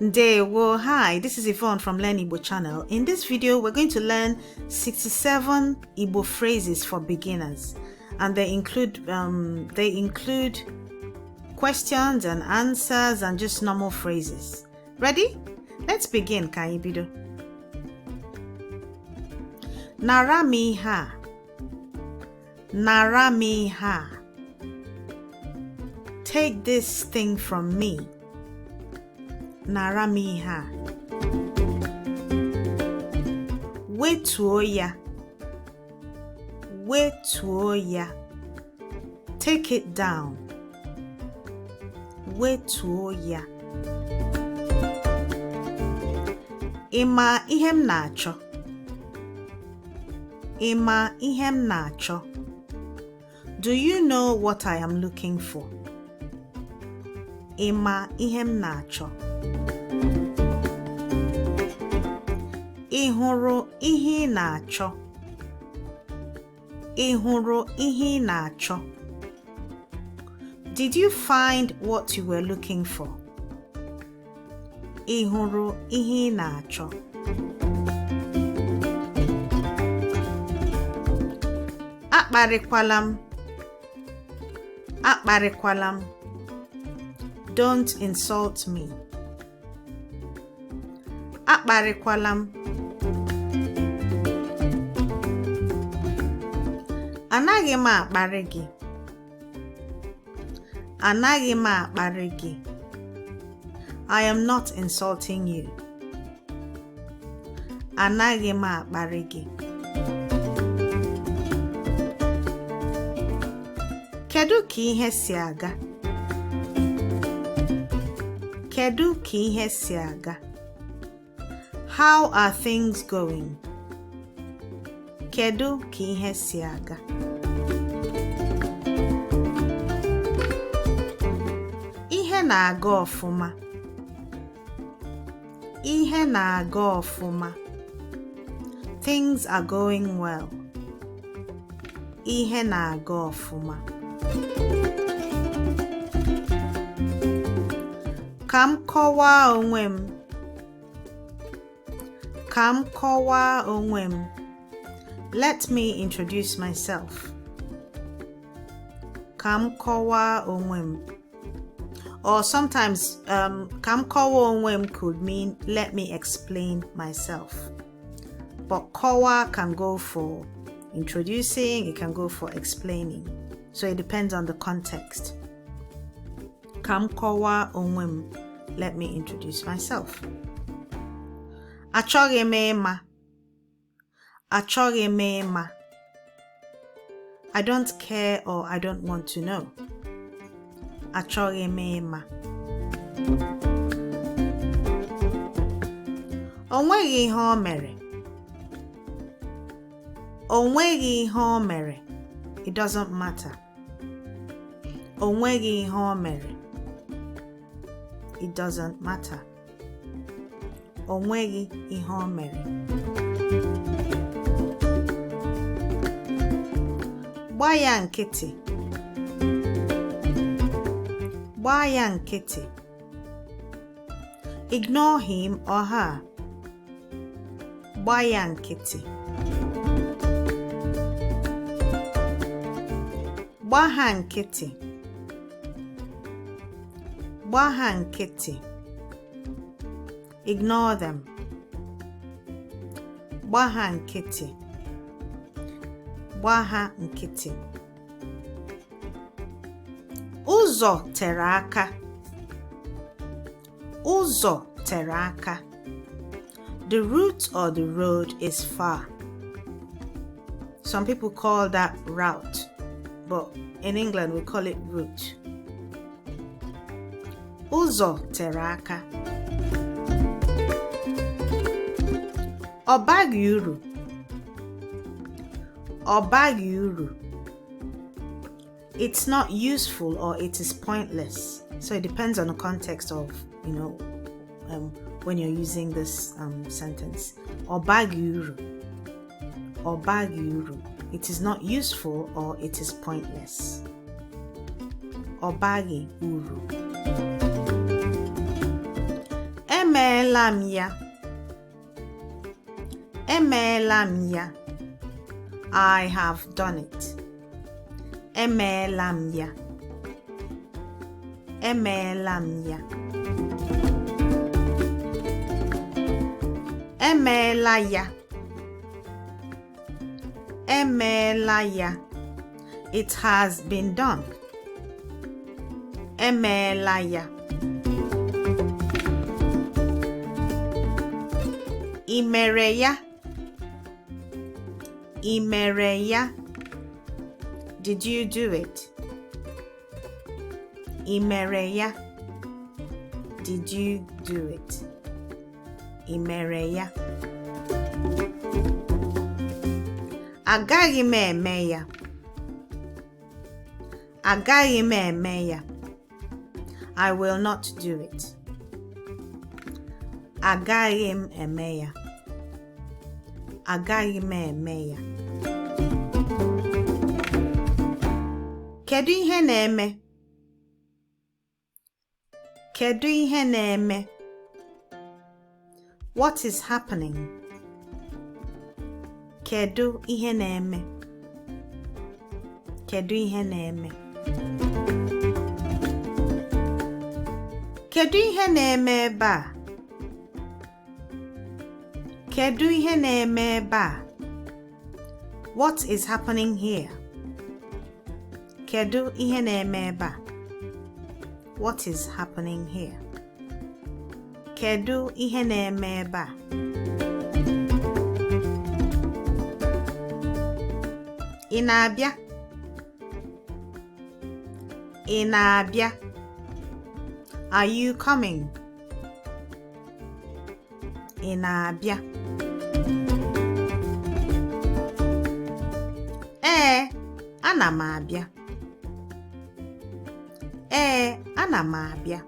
Ndewo, hi, this is Yvonne from Learn Igbo channel. In this video, we're going to learn 67 Igbo phrases for beginners, and they include questions and answers and just normal phrases. Ready? Let's begin. Ka anyị bido. Nara m ihe a. Nara m ihe a. Take this thing from me. Nara m ihe a. Wetuo ya. Wetuo ya. Take it down. Wetuo ya. Ịma ihe m na-achọ. Ịma ihe m na-achọ. Do you know what I am looking for? Ịma ihe m na-achọ. Ị hụrụ ihe ị na-achọ. Ị hụrụ ihe ị na-achọ. Did you find what you were looking for? Ị hụrụ ihe ị na-achọ. Akparịkwala m. Akparịkwala m. Don't insult me. Akparịkwala m. Anaghị m akparị gị. Anaghị m akparị gị. I am not insulting you. Anaghị m akparị gị. Kedu ka ihe si aga? Kedu ka ihe si aga? How are things going? Kedu ka ihe si aga? Ihe na-aga ọfụma. Ihe na-aga ọfụma. Things are going well. Ihe na-aga ọfụma. Ka m kọwaa onwe m. Ka m kọwaa onwe m. Let me introduce myself. Ka m kọwaa onwe m. Or sometimes, ka m kọwaa onwe m could mean let me explain myself. But kọwaa can go for introducing, it can go for explaining. So it depends on the context. Ka m kọwaa onwe m. Let me introduce myself. Achọghị m ịma. Achọghị m ịma. I don't care or I don't want to know. Achọghị m ịma. O nweghị ihe o mere. O nweghị ihe o mere. It doesn't matter. O nweghị ihe o mere. It doesn't matter. O nweghị ihe o mere. Gbaa ya nkịtị. Gbaa ya nkịtị. Ignore him or her. Gbaa ya nkịtị. Gbaa ha nkịtị. Gbaa ha nkịtị. Ignore them. Gbaa ha nkịtị. Gbaa ha nkịtị. Ụzọ tere aka. Ụzọ tere aka. The route or the road is far. Some people call that route, but in England we call it route. Ụzọ tere aka. Ọ baghị uru. Ọ baghị uru. It's not useful or it is pointless. So it depends on the context of, when you're using this sentence. Ọ baghị uru. Ọ baghị uru. It is not useful or it is pointless. Ọ baghị uru. Emeela m ya. Emeela m ya. I have done it. Emeela m ya. Emeela m ya. Emeela ya. Emeela ya. It has been done. Emeela ya. I mere ya. I mere ya. Did you do it? I mere ya. Did you do it? I mere ya. Agaghị m eme ya. Agaghị m eme ya. I will not do it. Agaghị m eme ya. Agaghị m eme ya. Kedu ihe na-eme? Kedu ihe na-eme? What is happening? Kedu ihe na-eme? Kedu ihe na-eme? Kedu ihe na-eme ebe a? Kedu ihe na-eme ebe a? What is happening here? Kedu ihe na-eme ebe a? What is happening here? Kedu ihe na-eme ebe a? Ị na-abịa? Ị na-abịa? Are you coming? Ị na-abịa? Ee, ana m abịa. Ee, ana m abịa.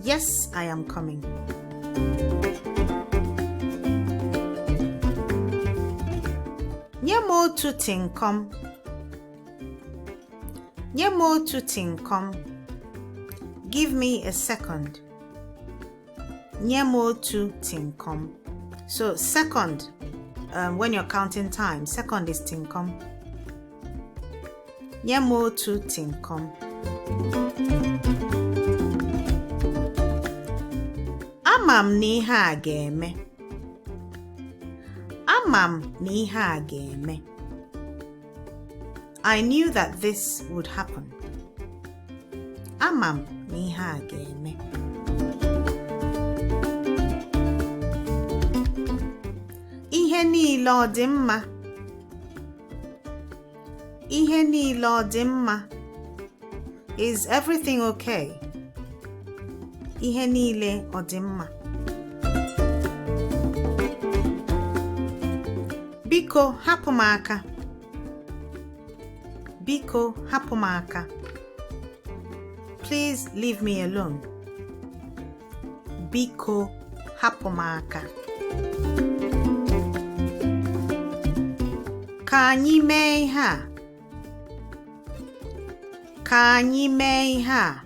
Yes, I am coming. Nye m otu tinkom. Nye m otu tinkom. Give me a second. Nye m otu tinkom. So second, when you're counting time, second is tinkom. Nye m otu tinkom. Ama m na ihe a ga-eme. Ama m na ihe a ga-eme. I knew that this would happen. Ama m na ihe a ga-eme. Ihe niile ọ dị mma. Ihe niile ọ dị mma. Is everything okay? Ihe niile ọ dị mma. Biko hapụ m aka. Biko hapụ m aka. Please leave me alone. Biko hapụ m aka. Ka anyị mee ihe a. Ka anyị mee ihe a.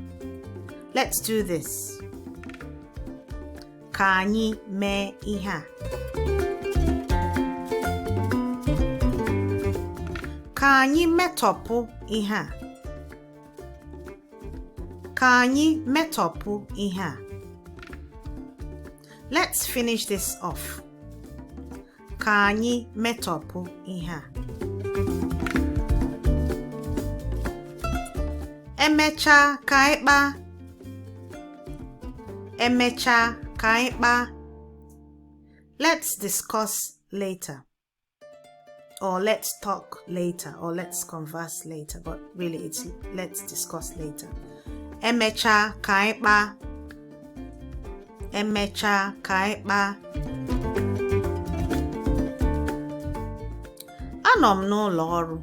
Let's do this. Ka anyị mee ihe a. Ka anyị metọpụ ihe a. Ka anyị metọpụ ihe a. Let's finish this off. Ka anyị metọpụ ihe a. Emechaa ka anyị kpaa. Emechaa ka anyị kpaa. Let's discuss later. Or let's talk later. Or let's converse later. But really it's let's discuss later. Emechaa ka anyị kpaa. Emechaa ka anyị kpaa. Anọ m n'ụlọ ọrụ.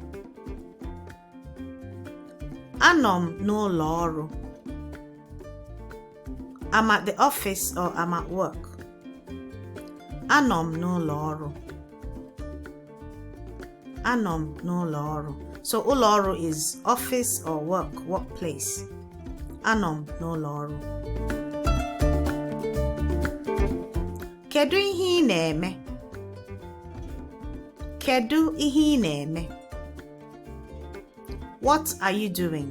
Anọ m n'ụlọ ọrụ. I'm at the office or I'm at work. Anọ m n'ụlọ ọrụ. Anọ m n'ụlọ ọrụ. So ụlọ ọrụ is office or workplace. Anọ m n'ụlọ ọrụ. Kedu ihe ị na-eme? Kedu ihe ị na-eme? What are you doing?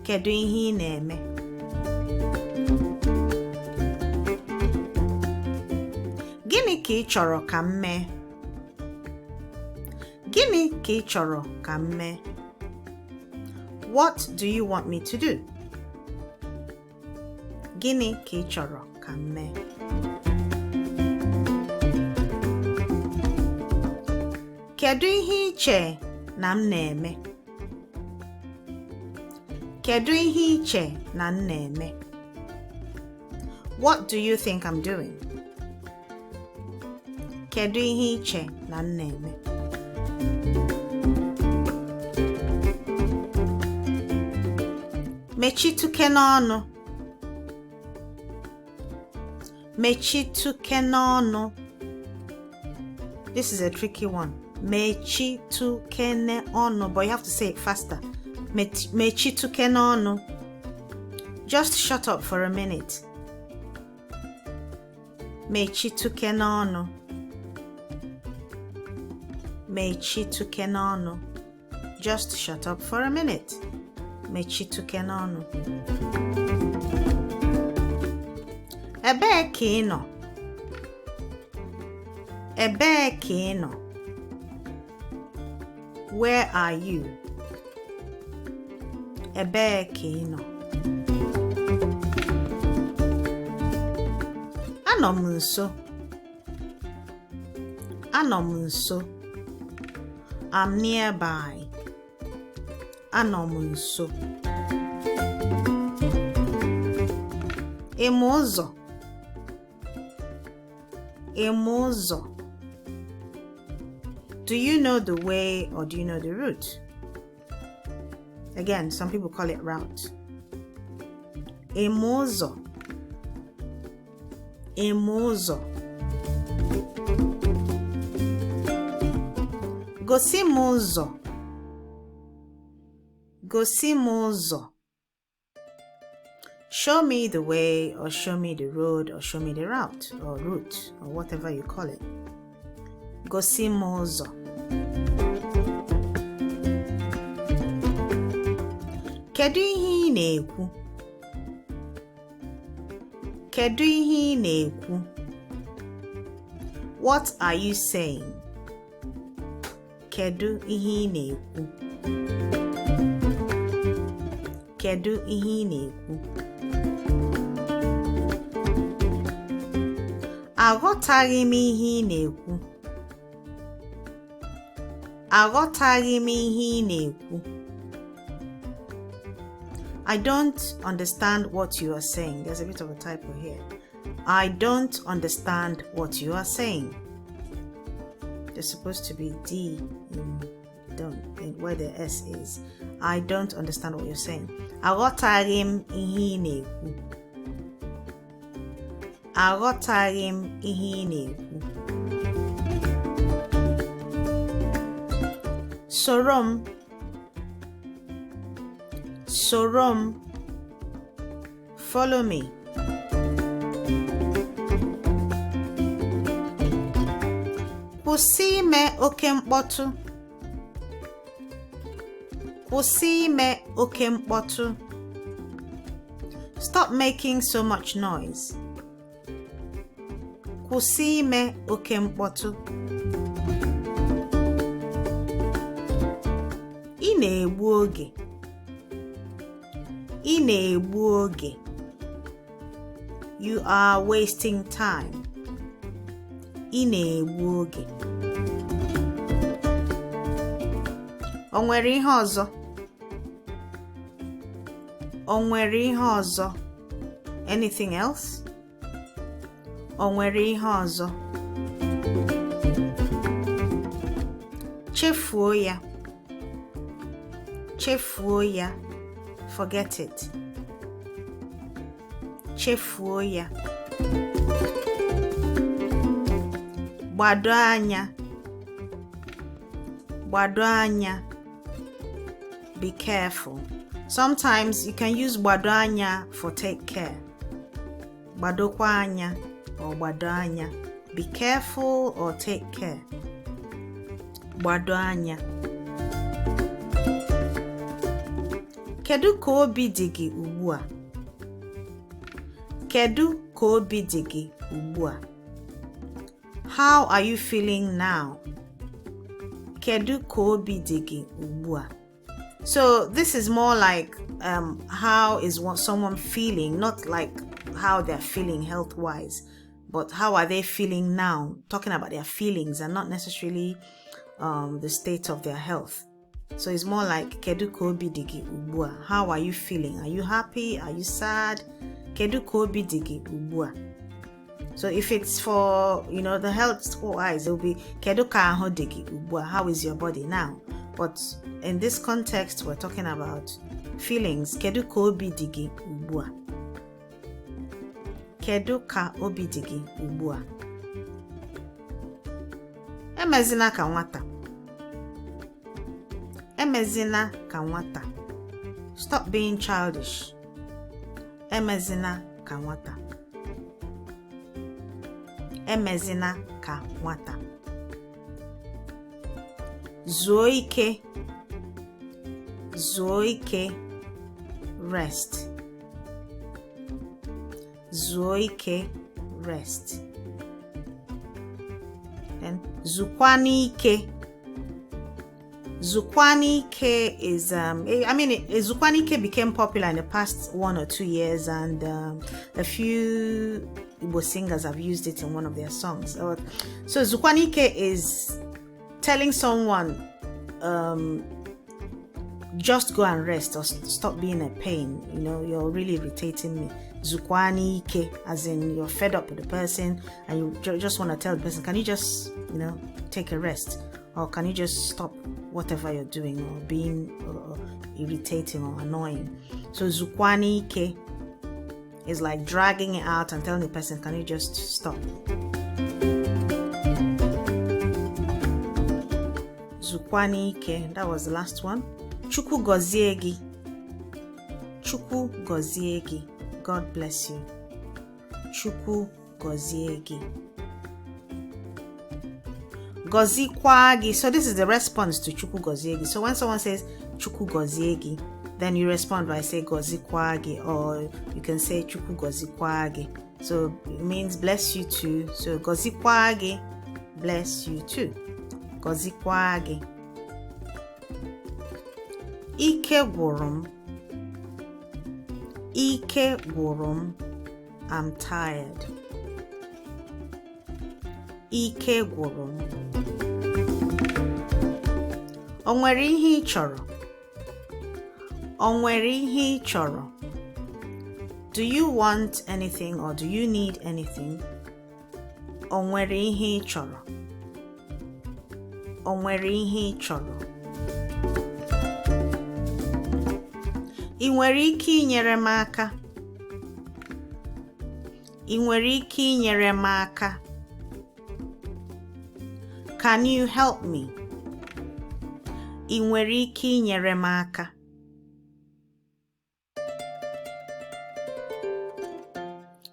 Kedu ihe ị na-eme? Gịnị ka ị chọrọ ka m mee? Gịnị ka ị chọrọ ka m mee? What do you want me to do? Gịnị ka ị chọrọ ka m mee? Kedu ihe ị che na m na-eme? Kedu ihe ị che na m na-eme? What do you think I'm doing? Kedu ihe ị che na m na-eme? Mechituke n'ọnụ. Mechituke n'ọnụ. This is a tricky one. Mechituke n'ọnụ, but you have to say it faster. Mechituke n'ọnụ. Just shut up for a minute. Mechituke n'ọnụ. Mechituke n'ọnụ. Just shut up for a minute. Mechituke n'ọnụ. Ebee ka ị nọ? Ebee ka ị nọ? Where are you? Ebee ka ị nọ? Anọ m nso. Anọ m nso. I'm nearby. Anọ m nso. Ị ma ụzọ? Ị ma ụzọ? Do you know the way or do you know the route? Again, some people call it route. Ị ma ụzọ? Ị ma ụzọ? Gosi m ụzọ. Gosi m ụzọ. Show me the way or show me the road or show me the route or whatever you call it. Gosi m ụzọ. Kedu ihe ị na-ekwu? Kedu ihe ị na-ekwu? What are you saying? Kedu ihe ị na-ekwu? Kedu ihe ị na-ekwu? Aghọtaghị m ihe ị na-ekwu. Aghọtaghị m ihe ị na-ekwu. I don't understand what you are saying. There's a bit of a typo here. I don't understand what you are saying. There's supposed to be D in where the S is. I don't understand what you're saying. Aghọtaghị m ihe ị na-ekwu. Aghọtaghị m ihe ị na-ekwu. Soro m. Soro m. Follow me. Kwụsị ime oke mkpọtụ. Kwụsị ime oke mkpọtụ. Stop making so much noise. Kwụsị ime oke mkpọtụ. Ị na-egbu oge. Ị na-egbu oge. You are wasting time. Ị na-egbu oge. O nwere ihe ọzọ? O nwere ihe ọzọ? Anything else? O nwere ihe ọzọ? Chefuo ya. Chefuo ya. Forget it. Chefuo ya. Gbado anya. Gbado anya. Be careful. Sometimes you can use gbado anya for take care. Gbadokwa anya. or gbado anya. Be careful or take care. Gbado anya. Kedu ka obi dị gị ugbu a? Kedu ka obi dị gị ugbu a? How are you feeling now? Kedu ka obi dị gị ugbu a? So this is more like how is someone feeling, not like how they're feeling health-wise, but how are they feeling now? Talking about their feelings and not necessarily the state of their health. So it's more like kedu ka obi dị gị ugbu a? How are you feeling? Are you happy? Are you sad? Kedu ka obi dị gị ugbu a? So if it's for, the health-wise, it will be kedu ka ahụ dị gị ugbu a? How is your body now? But in this context, we're talking about feelings. Kedu ka obi dị gị ugbu a? Kedu ka obi dị gị ugbu a? Emezina ka nwata. Emezina ka nwata. Stop being childish. Emezina ka nwata. Emezina ka nwata. Zuo ike. Zuo ike. Rest. Zuo ike. Rest. Then zukwana ike. Zukwana ike is zukwana ike became popular in the past 1 or 2 years, and a few Igbo singers have used it in one of their songs. So zukwana ike is telling someone just go and rest or stop being a pain. You're really irritating me. Zukwana ike, as in you're fed up with the person and you just want to tell the person, can you just take a rest, or can you just stop whatever you're doing, or being irritating or annoying. So zukwana ike is like dragging it out and telling the person, can you just stop? Zukwana ike, that was the last one. Chukwu gozie gị. Chukwu gozie gị. God bless you. Chukwu gozie gị. Gozikwa gị. So this is the response to Chukwu gozie gị. So when someone says Chukwu gozie gị, then you respond by saying gozikwa gị, or you can say Chukwu gozikwa gị. So it means bless you too. So gozikwa gị, bless you too. Gozikwa gị. Ike gwụrụ m. Ike gwụrụ m. I'm tired. Ike gwụrụ m. O nwere ihe ị chọrọ? O nwere ihe ị chọrọ? Do you want anything, or do you need anything? O nwere ihe ị chọrọ? O nwere ihe ị chọrọ? Ị nwere ike inyere m aka? Ị nwere ike inyere m aka? Can you help me? Ị nwere ike inyere m aka?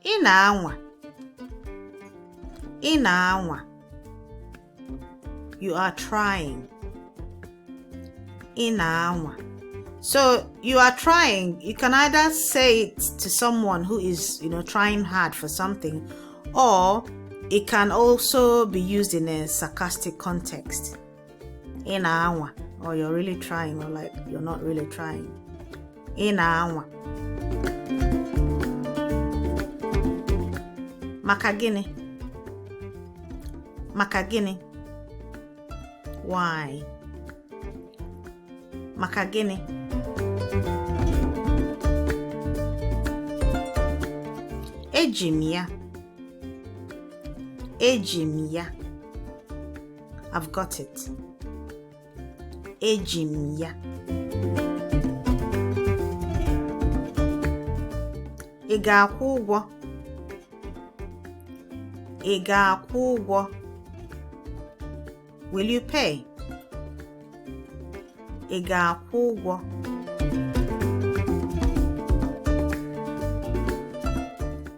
Ị na-anwa? Ị na-anwa? You are trying. Ị na-anwa. So you are trying. You can either say it to someone who is, trying hard for something, or it can also be used in a sarcastic context. Ị na-anwa, or you're really trying, or like you're not really trying. Ị na-anwa. Maka gịnị? Maka gịnị? Why? Maka gịnị? Eji m ya. Eji m ya. I've got it. Eji m ya. Ị ga-akwụ ụgwọ? Ị ga-akwụ ụgwọ? Will you pay? Ị ga-akwụ ụgwọ?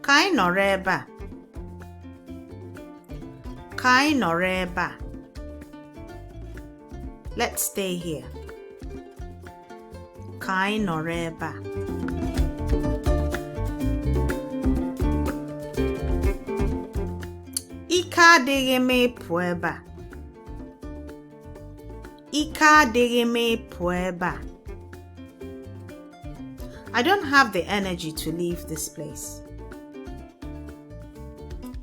Ka anyị nọrọ ebe a. Ka anyị nọrọ ebe a. Let's stay here. Ka anyị nọrọ ebe a. Ike adịghị m ịpụ ebe a. Ike adịghị m ịpụ ebe a. I don't have the energy to leave this place.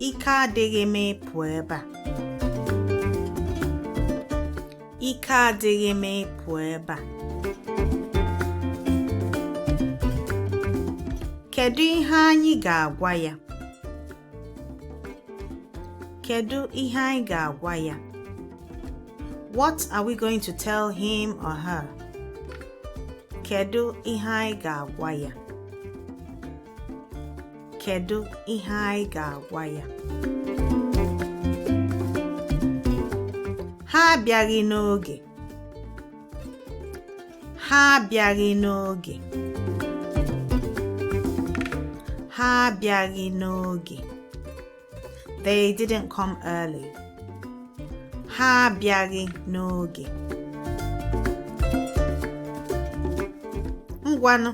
Ike adịghị m ịpụ ebe a. Ike adịghị m ịpụ ebe a. Kedu ihe anyị ga-agwa ya? Kedu ihe anyị ga-agwa ya? What are we going to tell him or her? Kedu ihe anyị ga-agwa ya? Kedu ihe anyị ga-agwa ya? Ha abịaghị n'oge. Ha abịaghị n'oge. Ha abịaghị n'oge. They didn't come early. Ha abịaghị n'oge. Ngwanụ.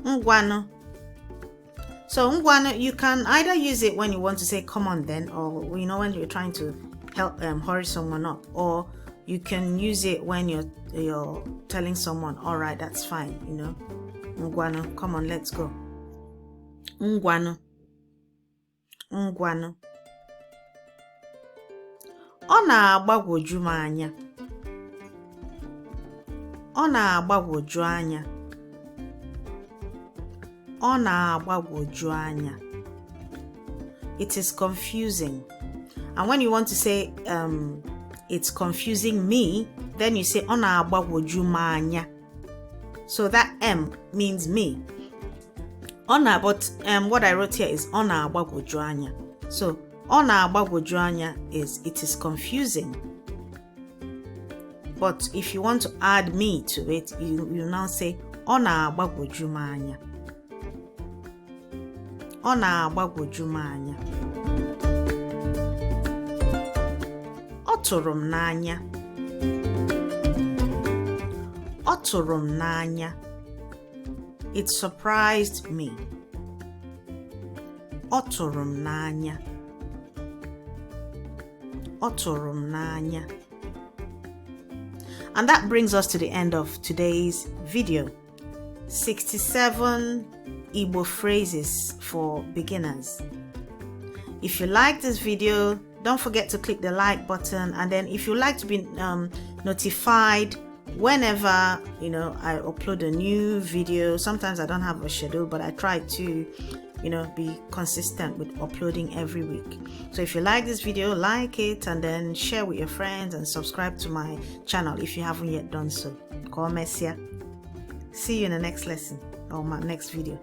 Ngwanụ. So ngwanụ, you can either use it when you want to say come on then, or when you're trying to help hurry someone up, or you can use it when you're telling someone, all right, that's fine, Ngwanụ, come on, let's go. Ngwanụ. Ngwanụ. Ọ na-agbagwoju m anya. Ọ na-agbagwoju anya. Ọ na-agbagwoju anya. It is confusing. And when you want to say it's confusing me, then you say ọ na-agbagwoju m anya. So that M means me. But what I wrote here is ọ na-agbagwoju anya. So ọ na-agbagwoju anya it is confusing. But if you want to add me to it, you now say ọ na-agbagwoju m anya. Ọ na-agbagwoju m anya. Ọ tụrụ m n'anya. Ọ tụrụ m n'anya. It surprised me. Ọ tụrụ m n'anya. Ọ tụrụ m n'anya. And that brings us to the end of today's video. 67 Igbo phrases for beginners. If you like this video, don't forget to click the like button, and then if you like to be notified whenever I upload a new video. Sometimes I don't have a schedule, but I try to be consistent with uploading every week. So if you like this video, like it, and then share with your friends, and subscribe to my channel if you haven't yet done so. See you in the next lesson or my next video.